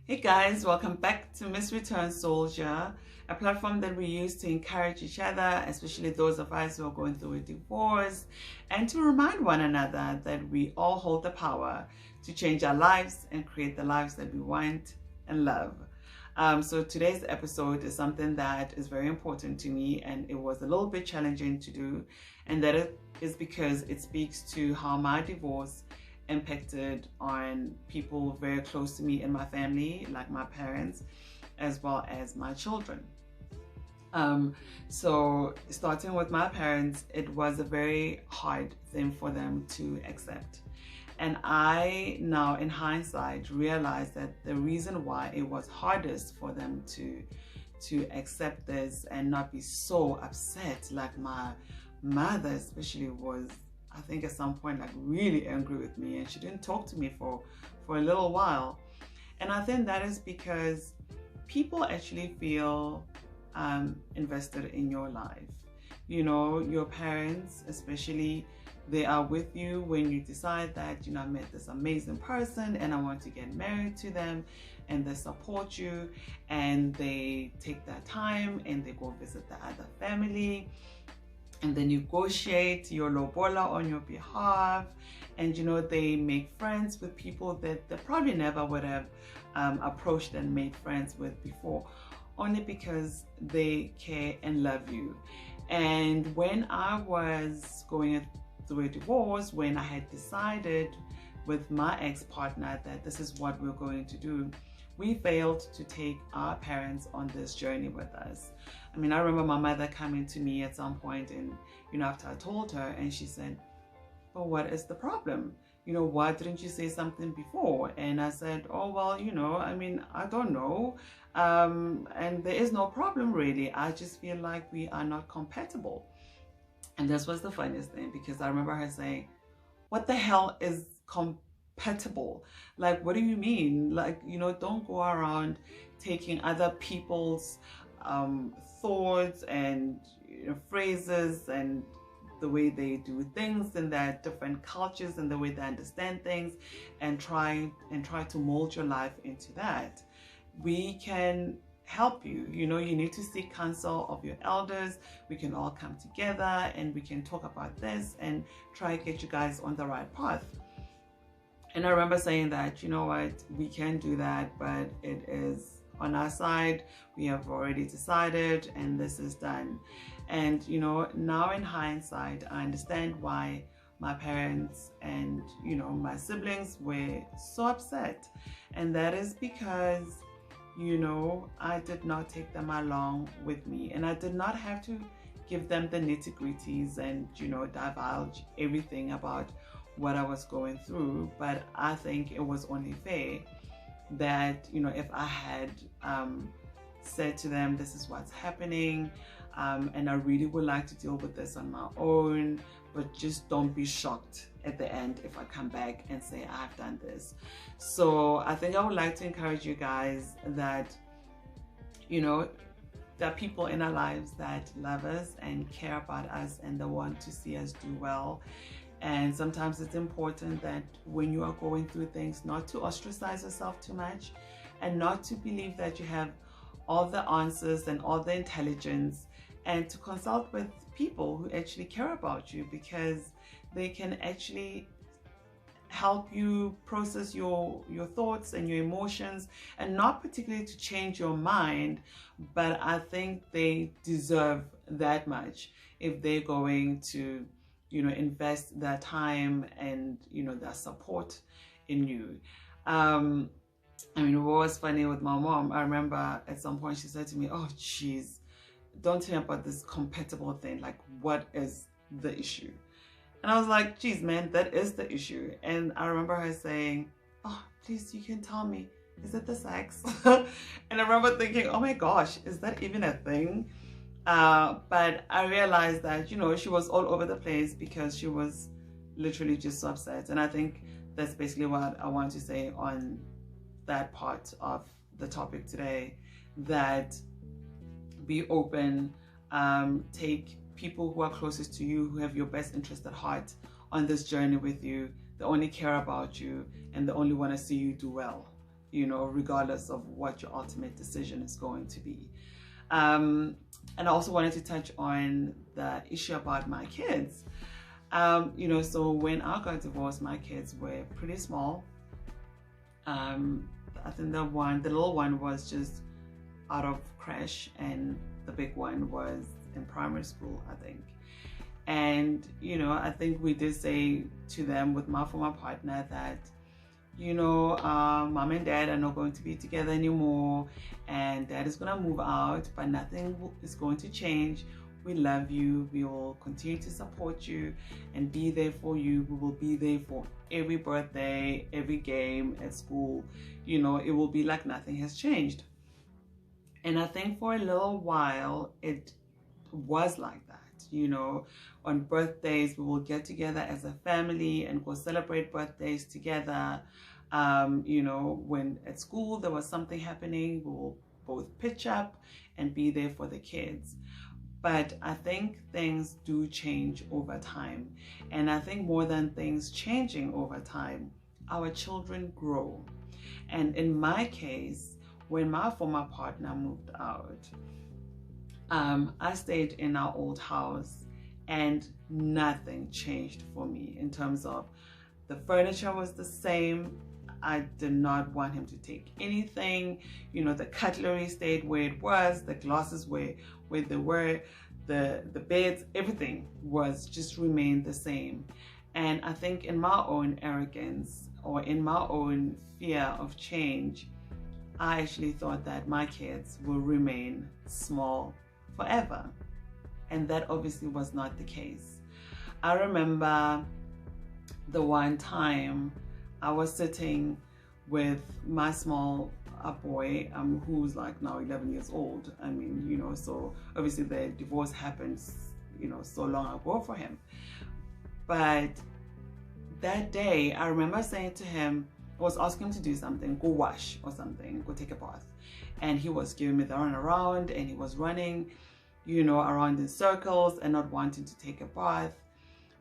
Hey guys, welcome back to Miss Return Soldier, a platform that we use to encourage each other, especially those of us who are going through a divorce, and to remind one another that we all hold the power to change our lives and create the lives that we want and love. So today's episode is something that is very important to me, and it was a little bit challenging to do, and that is because it speaks to how my divorce impacted on people very close to me in my family, like my parents, as well as my children. So starting with my parents, it was a very hard thing for them to accept. And I now, in hindsight, realize that the reason why it was hardest for them to accept this and not be so upset, like my mother especially was, I think at some point, like really angry with me, and she didn't talk to me for a little while. And I think that is because people actually feel invested in your life. You know, your parents especially, they are with you when you decide that, you know, I met this amazing person and I want to get married to them, and they support you, and they take their time and they go visit the other family, and they negotiate your lobola on your behalf, and you know, they make friends with people that they probably never would have approached and made friends with before, only because they care and love you. And when I was going through a divorce, when I had decided with my ex-partner that this is what we're going to do, we failed to take our parents on this journey with us. I mean, I remember my mother coming to me at some point, and, you know, after I told her, and she said, well, what is the problem? You know, why didn't you say something before? And I said, oh, well, you know, I mean, I don't know. And there is no problem really. I just feel like we are not compatible. And this was the funniest thing, because I remember her saying, what the hell is compatible? Like, what do you mean? Like, you know, don't go around taking other people's thoughts and, you know, phrases and the way they do things in their different cultures and the way they understand things, and try to mold your life into that. We can help you. You know, you need to seek counsel of your elders. We can all come together and we can talk about this and try to get you guys on the right path. And I remember saying that, you know what, we can do that, but it is on our side. We have already decided, and this is done. And, you know, now in hindsight, I understand why my parents and, you know, my siblings were so upset. And that is because, you know, I did not take them along with me, and I did not have to give them the nitty-gritties and, you know, divulge everything about what I was going through. But I think it was only fair that, you know, if I had said to them, this is what's happening, and I really would like to deal with this on my own, but just don't be shocked at the end if I come back and say I've done this. So I think I would like to encourage you guys that, you know, there are people in our lives that love us and care about us, and they want to see us do well. And sometimes it's important that when you are going through things, not to ostracize yourself too much, and not to believe that you have all the answers and all the intelligence, and to consult with people who actually care about you, because they can actually help you process your thoughts and your emotions, and not particularly to change your mind, but I think they deserve that much if they're going to, you know, invest their time and, you know, their support in you. I mean, what was funny with my mom, I remember at some point she said to me, oh geez, don't tell me about this compatible thing, like what is the issue? And I was like, geez man, that is the issue. And I remember her saying, oh please, you can tell me, is it the sex? And I remember thinking, oh my gosh, is that even a thing? But I realized that, you know, she was all over the place because she was literally just so upset. And I think that's basically what I want to say on that part of the topic today, that be open, take people who are closest to you, who have your best interest at heart on this journey with you. They only care about you, and they only want to see you do well. regardless of what your ultimate decision is going to be. And I also wanted to touch on the issue about my kids. So when I got divorced, my kids were pretty small. I think the little one was just out of crash, and the big one was in primary school, I think. And, I think we did say to them with my former partner that, mom and dad are not going to be together anymore, and dad is going to move out, but nothing is going to change. We love you. We will continue to support you and be there for you. We will be there for every birthday, every game at school. It will be like nothing has changed. And I think for a little while, it was like that. On birthdays, we will get together as a family and go celebrate birthdays together. When at school there was something happening, we will both pitch up and be there for the kids. But I think things do change over time. And I think more than things changing over time, our children grow. And in my case, when my former partner moved out, I stayed in our old house and nothing changed for me in terms of the furniture was the same. I did not want him to take anything. The cutlery stayed where it was, the glasses were where they were, the beds, everything was just remained the same. And I think in my own arrogance or in my own fear of change, I actually thought that my kids will remain small forever. And that obviously was not the case. I remember the one time I was sitting with my small boy, who's like now 11 years old. So obviously the divorce happened, so long ago for him. But that day, I remember saying to him, I was asking him to do something, go wash or something, go take a bath. And he was giving me the run around, and he was running, around in circles and not wanting to take a bath.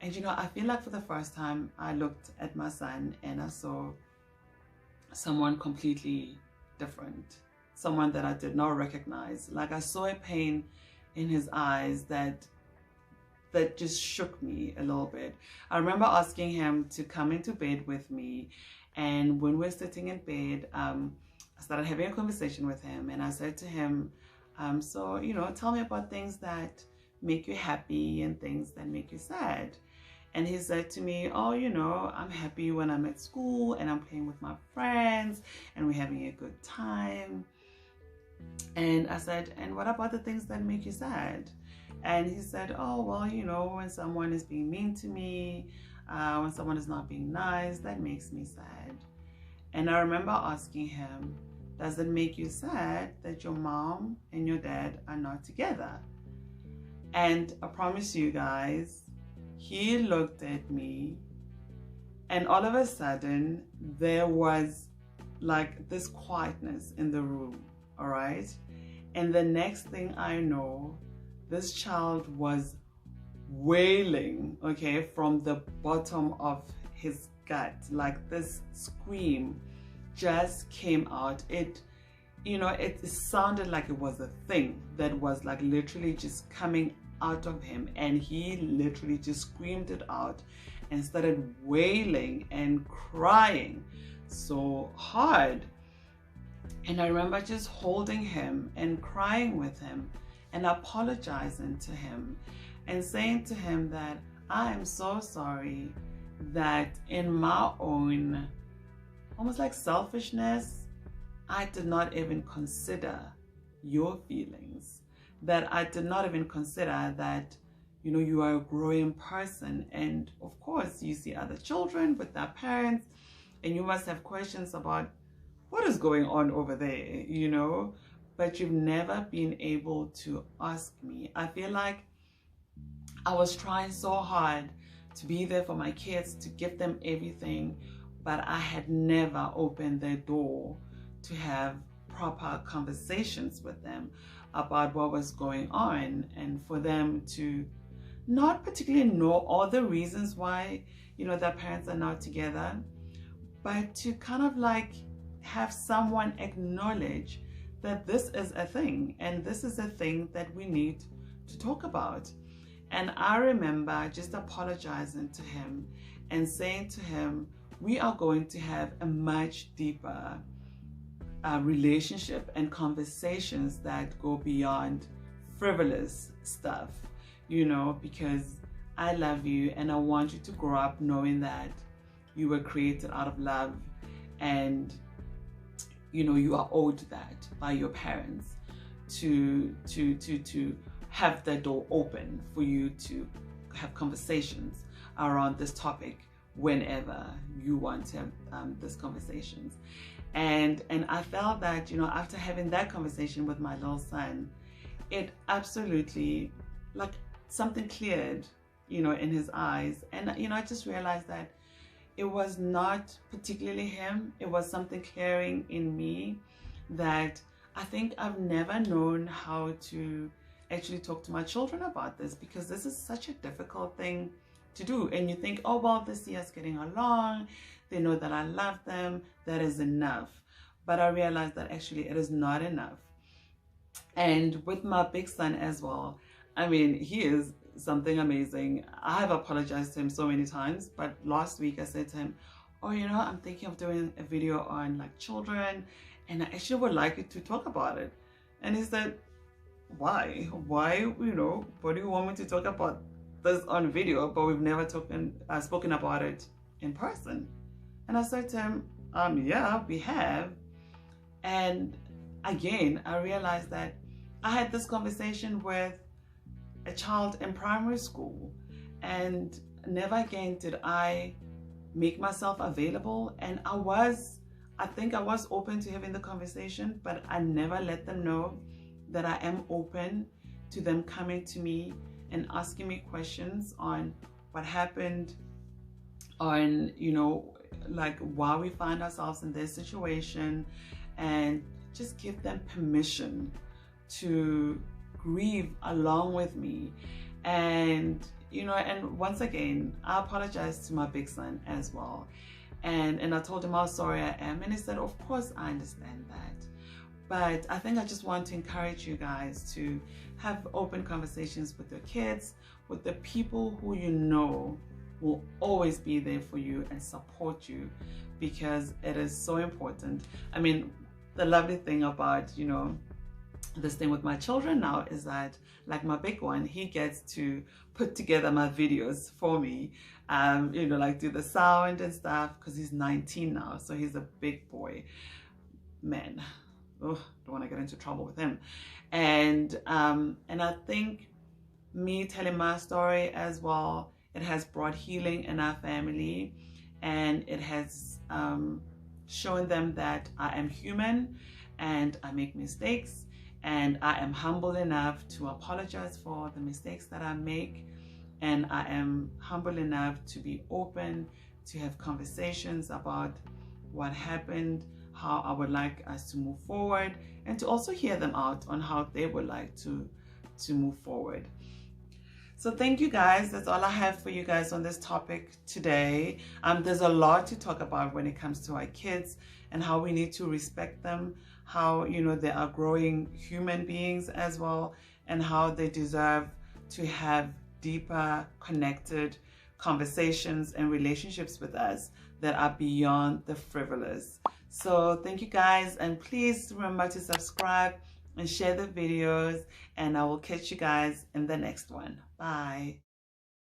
And, I feel like for the first time, I looked at my son and I saw someone completely different, someone that I did not recognize. Like I saw a pain in his eyes that just shook me a little bit. I remember asking him to come into bed with me. And when we're sitting in bed, I started having a conversation with him, and I said to him, so, tell me about things that make you happy and things that make you sad. And he said to me, oh, I'm happy when I'm at school and I'm playing with my friends and we're having a good time. And I said, and what about the things that make you sad? And he said, oh, well, when someone is being mean to me, when someone is not being nice, that makes me sad. And I remember asking him, does it make you sad that your mom and your dad are not together? And I promise you guys, he looked at me, and all of a sudden there was like this quietness in the room, all right? And the next thing I know, this child was wailing, okay, from the bottom of his gut. Like this scream just came out. It sounded like it was a thing that was like literally just coming out of him, and he literally just screamed it out and started wailing and crying so hard. And I remember just holding him and crying with him and apologizing to him and saying to him that I am so sorry that in my own almost like selfishness, I did not even consider your feelings, that I did not even consider that, you are a growing person. And of course, you see other children with their parents, and you must have questions about what is going on over there, but you've never been able to ask me. I feel like I was trying so hard to be there for my kids, to give them everything, but I had never opened their door to have proper conversations with them about what was going on, and for them to not particularly know all the reasons why, their parents are not together, but to kind of like have someone acknowledge that this is a thing, and this is a thing that we need to talk about. And I remember just apologizing to him and saying to him, we are going to have a much deeper relationship and conversations that go beyond frivolous stuff, you know, because I love you and I want you to grow up knowing that you were created out of love, and you know you are owed that by your parents to have the door open for you to have conversations around this topic whenever you want to have these conversations. And I felt that, you know, after having that conversation with my little son, it absolutely, like, something cleared, you know, in his eyes. And, you know, I just realized that it was not particularly him. It was something clearing in me that I think I've never known how to actually talk to my children about this, because this is such a difficult thing to do. And you think, oh, well, this year's getting along. They know that I love them. That is enough. But I realized that actually it is not enough. And with my big son as well, I mean, he is something amazing. I have apologized to him so many times, but last week I said to him, oh, you know, I'm thinking of doing a video on like children, and I actually would like you to talk about it. And he said, why, you know, what do you want me to talk about this on video, but we've never spoken about it in person? And I said to him, yeah, we have. And again, I realized that I had this conversation with a child in primary school, and never again did I make myself available. And I think I was open to having the conversation, but I never let them know that I am open to them coming to me and asking me questions on what happened, on, you know, like why we find ourselves in this situation, and just give them permission to grieve along with me. And, you know, and once again, I apologized to my big son as well. And I told him how sorry I am. And he said, of course, I understand that. But I think I just want to encourage you guys to have open conversations with your kids, with the people who you know will always be there for you and support you, because it is so important. I mean, the lovely thing about, you know, this thing with my children now is that, like my big one, he gets to put together my videos for me, you know, like do the sound and stuff, because he's 19 now, so he's a big boy. Man, oh, don't want to get into trouble with him. And I think me telling my story as well, it has brought healing in our family, and it has shown them that I am human and I make mistakes, and I am humble enough to apologize for the mistakes that I make, and I am humble enough to be open to have conversations about what happened, how I would like us to move forward, and to also hear them out on how they would like to move forward. So thank you guys. That's all I have for you guys on this topic today. There's a lot to talk about when it comes to our kids and how we need to respect them, how, you know, they are growing human beings as well, and how they deserve to have deeper, connected conversations and relationships with us that are beyond the frivolous. So thank you guys, and please remember to subscribe and share the videos, and I will catch you guys in the next one. Bye.